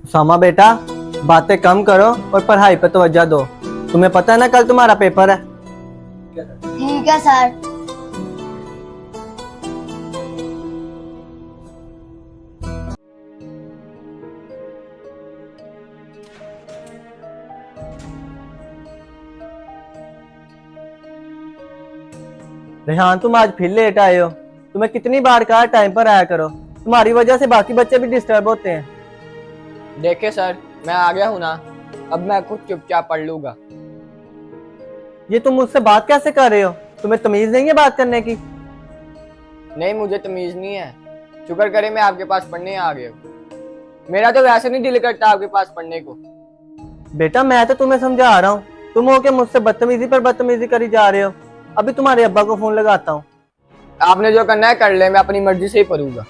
सामा बेटा, बातें कम करो और पढ़ाई पर तवज्जो दो। तुम्हें पता है ना कल तुम्हारा पेपर है। ठीक है सर। रेहान, तुम आज फिर लेट आए हो। तुम्हें कितनी बार कहा टाइम पर आया करो। तुम्हारी वजह से बाकी बच्चे भी डिस्टर्ब होते हैं। देखिए सर, मैं आ गया हूँ ना, अब मैं खुद चुपचाप पढ़ लूंगा। ये तुम मुझसे बात कैसे कर रहे हो? तुम्हें तमीज नहीं है बात करने की? नहीं, मुझे तमीज नहीं है। शुक्र करे मैं आपके पास पढ़ने आ गया हूँ। मेरा तो वैसे नहीं दिल करता आपके पास पढ़ने को। बेटा, मैं तो तुम्हें समझा रहा हूँ, तुम हो के मुझसे बदतमीजी पर बदतमीजी करी जा रहे हो। अभी तुम्हारे अब्बा को फोन लगाता हूँ। आपने जो करना है कर ले, मैं अपनी मर्जी से ही पढ़ूंगा।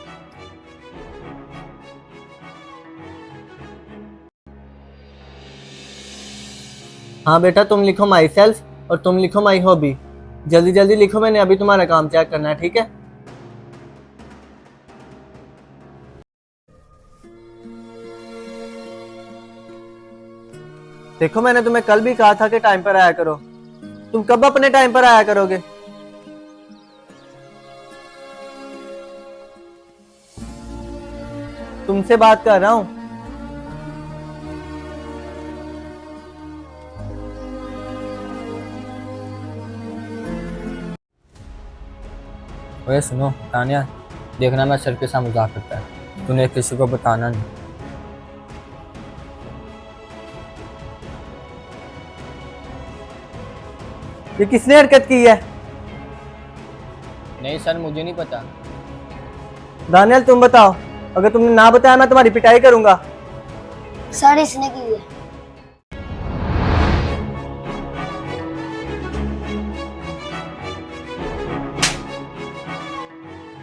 हाँ बेटा, तुम लिखो माई सेल्फ और तुम लिखो माई हॉबी। जल्दी जल्दी लिखो, मैंने अभी तुम्हारा काम चेक करना है, ठीक है? देखो, मैंने तुम्हें कल भी कहा था कि टाइम पर आया करो। तुम कब अपने टाइम पर आया करोगे? तुमसे बात कर रहा हूँ। ओए सुनो तानिया, देखना मैं सर के साथ मजाक करता है, तूने किसी को बताना नहीं। ये किसने हरकत की है? नहीं सर, मुझे नहीं पता। दानियल, तुम बताओ। अगर तुमने ना बताया मैं तुम्हारी पिटाई करूंगा। सर इसने की है।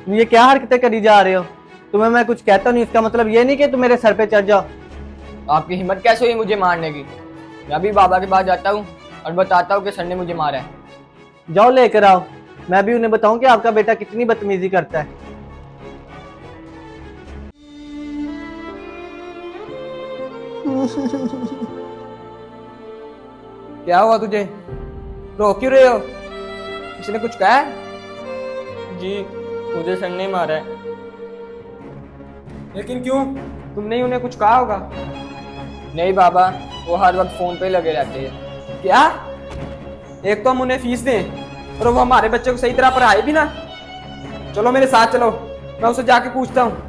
तुम ये क्या हरकतें करी जा रहे हो? तुम्हें मैं कुछ कहता नहीं, इसका मतलब ये नहीं कि तुम मेरे सर पे चढ़ जाओ। आपकी हिम्मत कैसे हुई मुझे मारने की? मैं अभी बाबा के पास जाता हूँ और बताता हूँ कि सर ने मुझे मारा है। जाओ लेकर आओ, मैं भी उन्हें बताऊं कि आपका बेटा कितनी बदतमीजी करता है। क्या हुआ तुझे? रो क्यों रहे हो? किसी ने कुछ कहा है? जी, मुझे सर ने मारा है। लेकिन क्यों? तुमने ही उन्हें कुछ कहा होगा। नहीं बाबा, वो हर वक्त फोन पे लगे रहते हैं। क्या? एक तो हम उन्हें फीस दें और वो हमारे बच्चे को सही तरह पढ़ाए भी ना। चलो मेरे साथ चलो, मैं उसे जाके पूछता हूँ।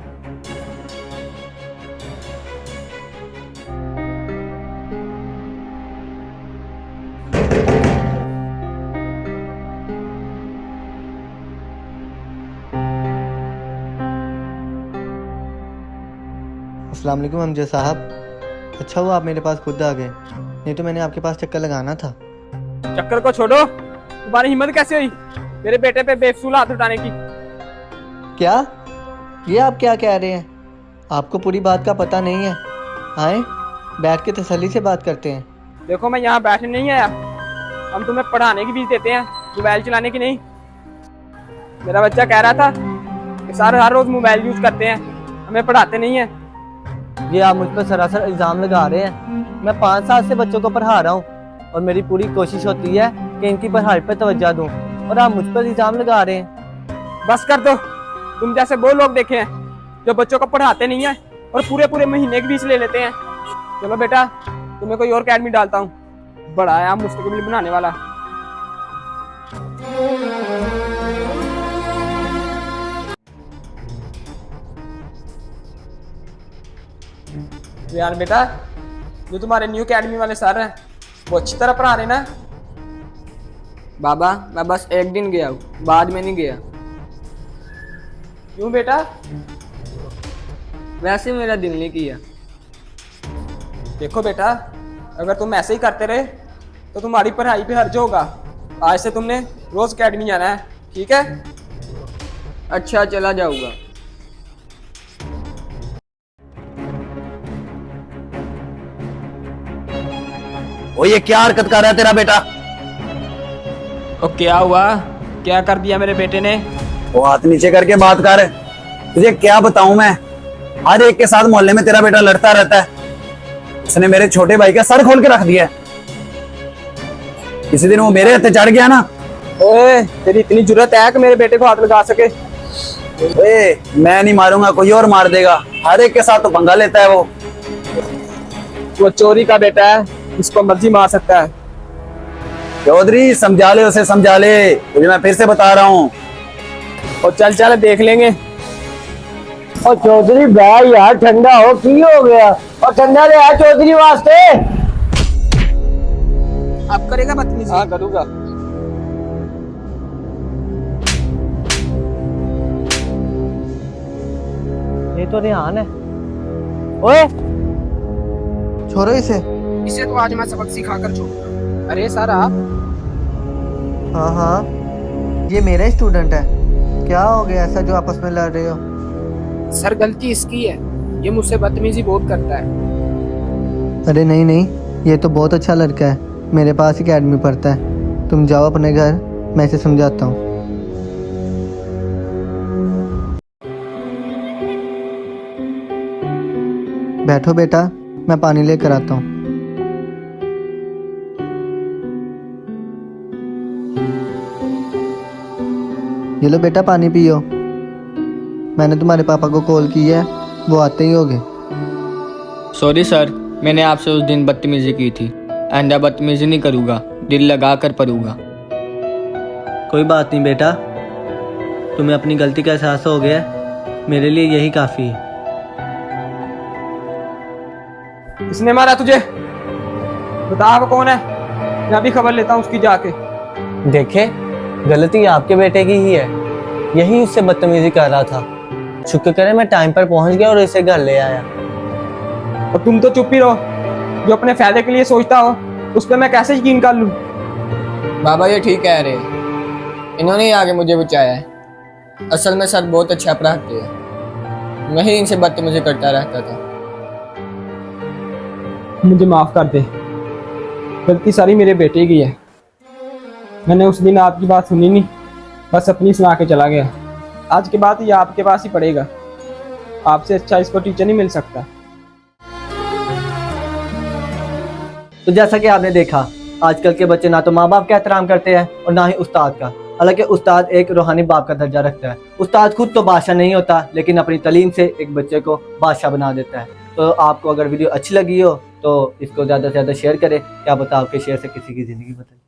अस्सलाम वालेकुम अमजद साहब। अच्छा हुआ आप मेरे पास खुद आ गए, नहीं तो मैंने आपके पास चक्कर लगाना था। चक्कर को छोड़ो, तुम्हारी हिम्मत कैसे हुई मेरे बेटे पे बेफसूल हाथ उठाने की? क्या? ये आप क्या कह रहे हैं? आपको पूरी बात का पता नहीं है। आए, बैठ के तसल्ली से बात करते हैं। देखो, मैं यहाँ बैठने नहीं आया। हम तुम्हें पढ़ाने की फीस देते हैं, मोबाइल चलाने की नहीं। मेरा बच्चा कह रहा था कि सर हर रोज मोबाइल यूज करते हैं, हमें पढ़ाते नहीं है। ये आप मुझ पर सरासर इल्जाम लगा रहे हैं। मैं 5 साल से बच्चों को पढ़ा रहा हूँ और मेरी पूरी कोशिश होती है कि इनकी पढ़ाई पर तवज्जो दूं, और आप मुझ पर इल्जाम लगा रहे हैं। बस कर दो। तुम जैसे वो लोग देखे हैं जो बच्चों को पढ़ाते नहीं है और पूरे पूरे महीने की फीस ले लेते हैं। चलो बेटा, तुम्हें कोई और अकेडमी डालता हूँ, बड़ा है मुस्तकबिल बनाने वाला। यार बेटा, जो तुम्हारे न्यू अकेडमी वाले सर हैं वो अच्छी तरह पढ़ा रहे ना? बाबा, मैं बस एक दिन गया हूँ, बाद में नहीं गया। क्यों बेटा? वैसे मेरा दिल नहीं किया। देखो बेटा, अगर तुम ऐसे ही करते रहे तो तुम्हारी पढ़ाई पे हर्ज होगा। आज से तुमने रोज अकेडमी जाना है, ठीक है? अच्छा, चला जाऊंगा। ओ ये क्या हरकत कर रहा है तेरा बेटा? तो क्या हुआ? क्या कर दिया मेरे बेटे ने? वो हाथ नीचे करके बात कर। तुझे क्या बताऊं मैं, हर एक के साथ मोहल्ले में तेरा बेटा लड़ता रहता है। उसने मेरे छोटे भाई का सर खोल के रख दिया है। किसी दिन वो मेरे हत्थे चढ़ गया ना, ओए तेरी इतनी जुर्रत है कि मेरे बेटे को हाथ लगा सके? ए, मैं नहीं मारूंगा, कोई और मार देगा। हर एक के साथ तो पंगा लेता है वो। वो चोरी का बेटा है, इसको मर्जी मार सकता है। चौधरी समझा ले उसे, समझा ले, तुझे मैं फिर से बता रहा हूँ। और चल चल देख लेंगे। और चौधरी भाई यार ठंडा हो, की हो गया? और ठंडा ले आ चौधरी वास्ते। अब करेगा बदतमीजी? हाँ करूँगा। ये तो रेहान है। ओए छोड़ो इसे। इसे तो आज मैं सबक सिखा कर छोड़ूंगा। अरे सर आप? हाँ हाँ, ये मेरा ही स्टूडेंट है। क्या हो गया ऐसा जो आपस में लड़ रहे हो? सर गलती इसकी है, ये मुझसे बदतमीजी बहुत करता है। अरे नहीं नहीं, ये तो बहुत अच्छा लड़का है, मेरे पास ही अकेडमी पढ़ता है। तुम जाओ अपने घर, मैं इसे समझाता हूँ। बैठो बेटा, मैं पानी लेकर आता हूँ। ये लो बेटा पानी पियो। मैंने तुम्हारे पापा को कॉल की है, वो आते ही होंगे। सॉरी सर, मैंने आपसे उस दिन बदतमीजी की थी। आइंदा बदतमीजी नहीं करूँगा, दिल लगा कर पढ़ूंगा। कोई बात नहीं बेटा, तुम्हें अपनी गलती का एहसास हो गया है, मेरे लिए यही काफ़ी है। किसने मारा तुझे? बता वो कौन है, मैं भी खबर लेता हूँ उसकी जाके। देखे, गलती आपके बेटे की ही है, यही उससे बदतमीजी कर रहा था। शुक्र करें मैं टाइम पर पहुंच गया और इसे घर ले आया। और तुम तो चुप ही रहो, जो अपने फायदे के लिए सोचता हो उस पर मैं कैसे यकीन कर लूँ? बाबा ये ठीक कह रहे हैं, इन्होंने ही आगे मुझे बचाया है। असल में सर बहुत अच्छा पढ़ाते हैं, मैं ही इनसे बदतमीजी करता रहता था। मुझे माफ कर दे, गलती सारी मेरे बेटे की है। मैंने उस दिन आपकी बात सुनी नहीं, बस अपनी सुना के चला गया। आज के बाद ये आपके पास ही पड़ेगा, आपसे अच्छा इसको टीचर नहीं मिल सकता। तो जैसा कि आपने देखा, आजकल के बच्चे ना तो माँ बाप का एहतराम करते हैं और ना ही उस्ताद का। हालांकि उस्ताद एक रूहानी बाप का दर्जा रखता है। उस्ताद खुद तो बादशाह नहीं होता, लेकिन अपनी तालीम से एक बच्चे को बादशाह बना देता है। तो आपको अगर वीडियो अच्छी लगी हो तो इसको ज़्यादा से ज़्यादा शेयर करें, क्या पता आपके शेयर से किसी की ज़िंदगी बदले।